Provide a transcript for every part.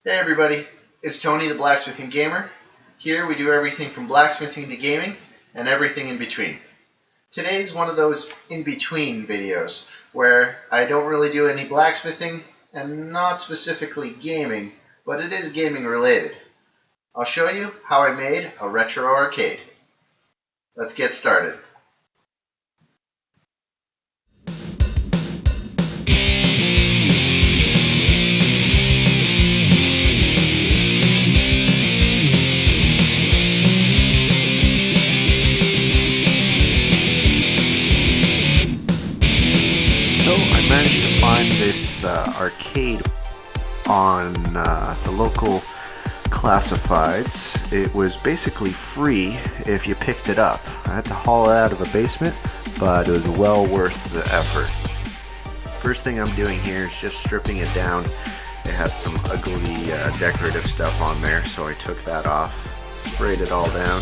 Hey everybody, it's Tony the Blacksmithing Gamer. Here we do everything from blacksmithing to gaming and everything in between. Today's one of those in-between videos where I don't really do any blacksmithing and not specifically gaming, but it is gaming related. I'll show you how I made a retro arcade. Let's get started. I managed to find this arcade on the local classifieds. It was basically free if you picked it up. I had to haul it out of a basement, but it was well worth the effort. First thing I'm doing here is just stripping it down. It had some ugly decorative stuff on there, so I took that off, sprayed it all down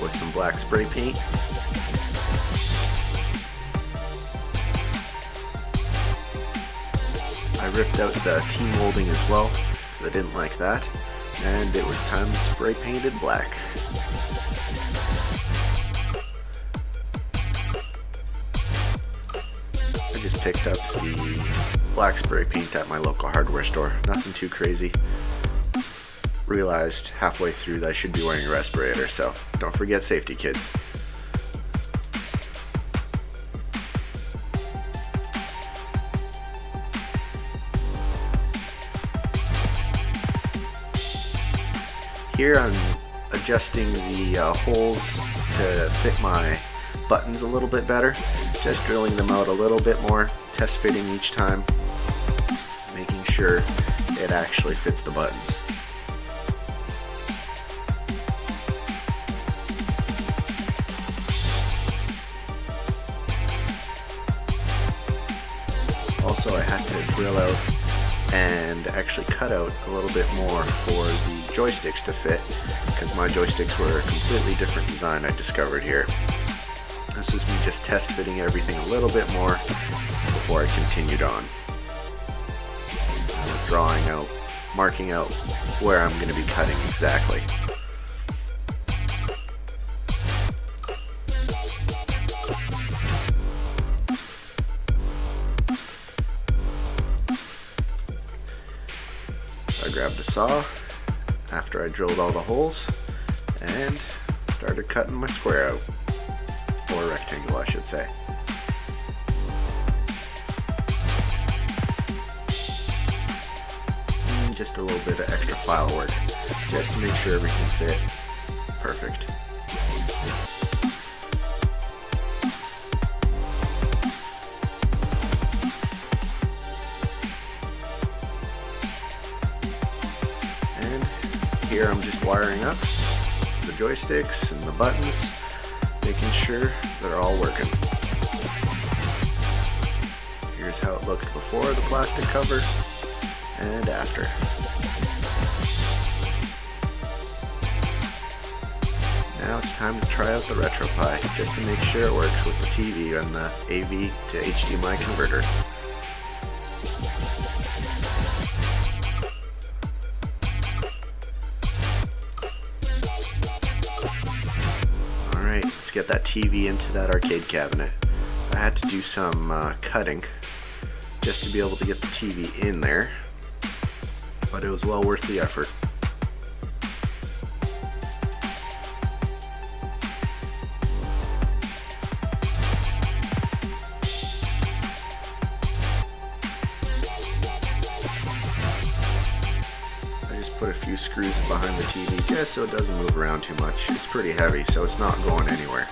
with some black spray paint. I ripped out the T-molding as well, because I didn't like that, and it was time to spray paint it black. I just picked up the black spray paint at my local hardware store, nothing too crazy. Realized halfway through that I should be wearing a respirator, so don't forget safety, kids. Here I'm adjusting the holes to fit my buttons a little bit better, just drilling them out a little bit more, test fitting each time, making sure it actually fits the buttons. Also, I had to drill out and actually cut out a little bit more for the joysticks to fit, because my joysticks were a completely different design I discovered here. This is me just test fitting everything a little bit more before I continued on. I was drawing out, marking out where I'm going to be cutting exactly. I grabbed the saw after I drilled all the holes and started cutting my square out, or rectangle I should say. And just a little bit of extra file work just to make sure everything fit perfect. Here I'm just wiring up the joysticks and the buttons, making sure they're all working. Here's how it looked before the plastic cover and after. Now it's time to try out the RetroPie, just to make sure it works with the TV and the AV to HDMI converter. Let's get that TV into that arcade cabinet. I had to do some cutting just to be able to get the TV in there, but it was well worth the effort. Put a few screws behind the TV just so it doesn't move around too much. It's pretty heavy, so it's not going anywhere.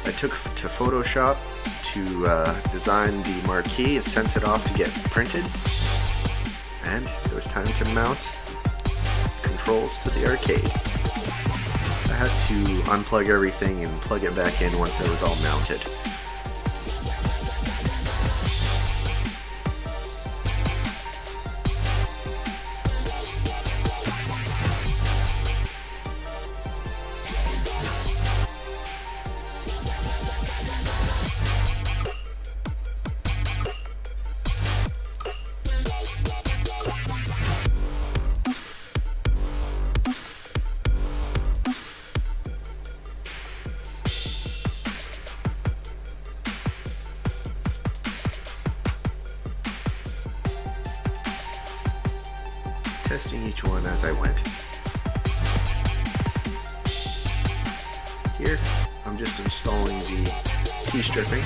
I took to Photoshop to design the marquee and sent it off to get printed, and it was time to mount controls to the arcade. I had to unplug everything and plug it back in once it was all mounted. testing each one as I went. Here, I'm just installing the T-stripping.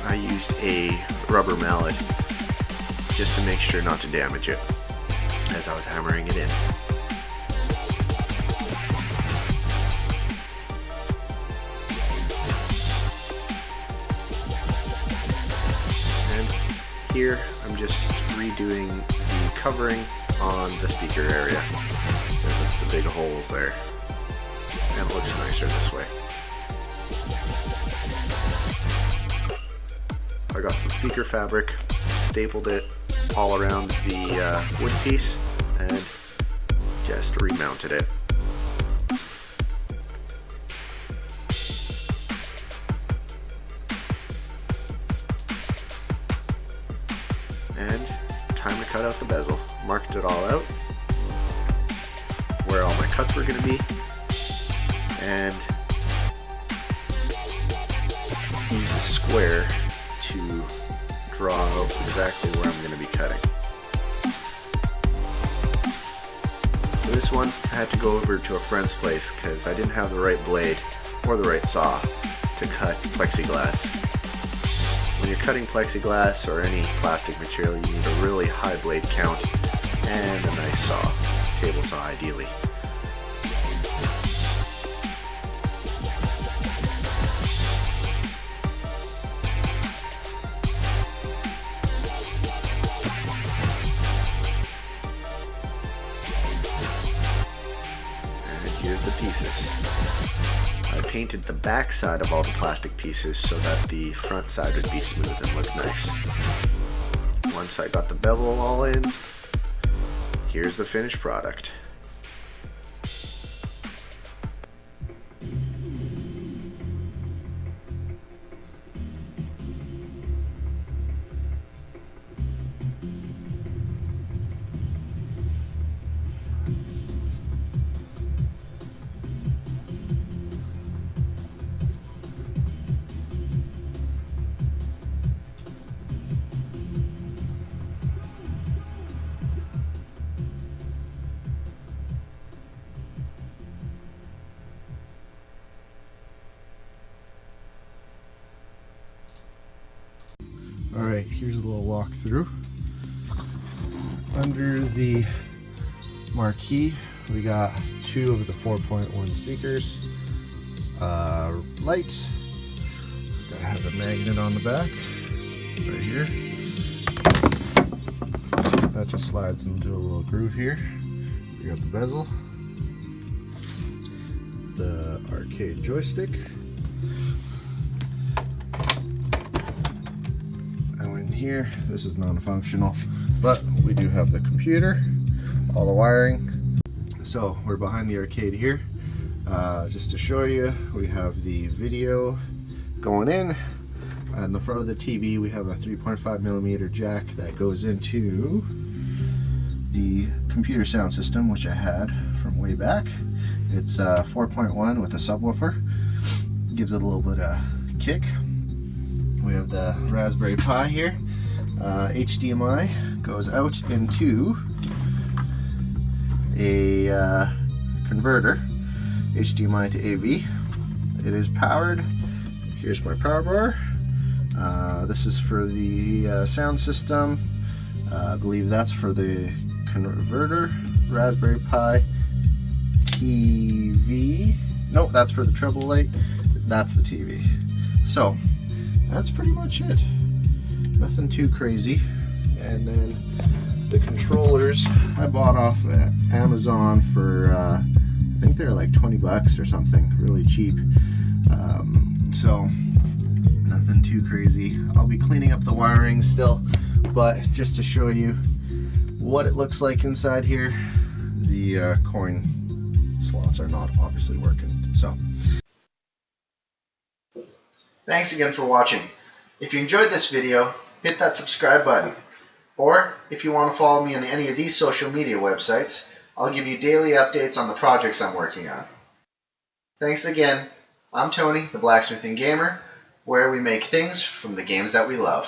I used a rubber mallet just to make sure not to damage it as I was hammering it in. And here I'm just redoing the covering on the speaker area because of the big holes there, and it looks nicer this way. I got some speaker fabric, stapled it all around the wood piece, and just remounted it. And time to cut out the bezel. Marked it all out, where all my cuts were going to be, and use a square to draw out exactly where I'm going to be cutting. For this one, I had to go over to a friend's place because I didn't have the right blade or the right saw to cut plexiglass. When you're cutting plexiglass or any plastic material, you need a really high blade count and a nice saw, table saw ideally. Here's the pieces. I painted the back side of all the plastic pieces so that the front side would be smooth and look nice. Once I got the bevel all in, here's the finished product. Alright, here's a little walkthrough. Under the marquee, we got two of the 4.1 speakers. Light that has a magnet on the back, right here. That just slides into a little groove here. We got the bezel, the arcade joystick, here. This is non-functional, but we do have the computer, all the wiring. So we're behind the arcade here. Just to show you, we have the video going in. On the front of the TV, we have a 3.5mm jack that goes into the computer sound system, which I had from way back. It's 4.1 with a subwoofer. Gives it a little bit of kick. We have the Raspberry Pi here. HDMI goes out into a converter, HDMI to AV. It is powered. Here's my power bar. This is for the sound system. I believe that's for the converter. Raspberry Pi TV. Nope, that's for the treble light. That's the TV. So that's pretty much it. Nothing too crazy. And then the controllers I bought off at Amazon for I think they're like 20 bucks or something, really cheap. So nothing too crazy. I'll be cleaning up the wiring still, but just to show you what it looks like inside here, the coin slots are not obviously working. So thanks again for watching. If you enjoyed this video, hit that subscribe button. Or if you want to follow me on any of these social media websites, I'll give you daily updates on the projects I'm working on. Thanks again. I'm Tony, the Blacksmithing Gamer, where we make things from the games that we love.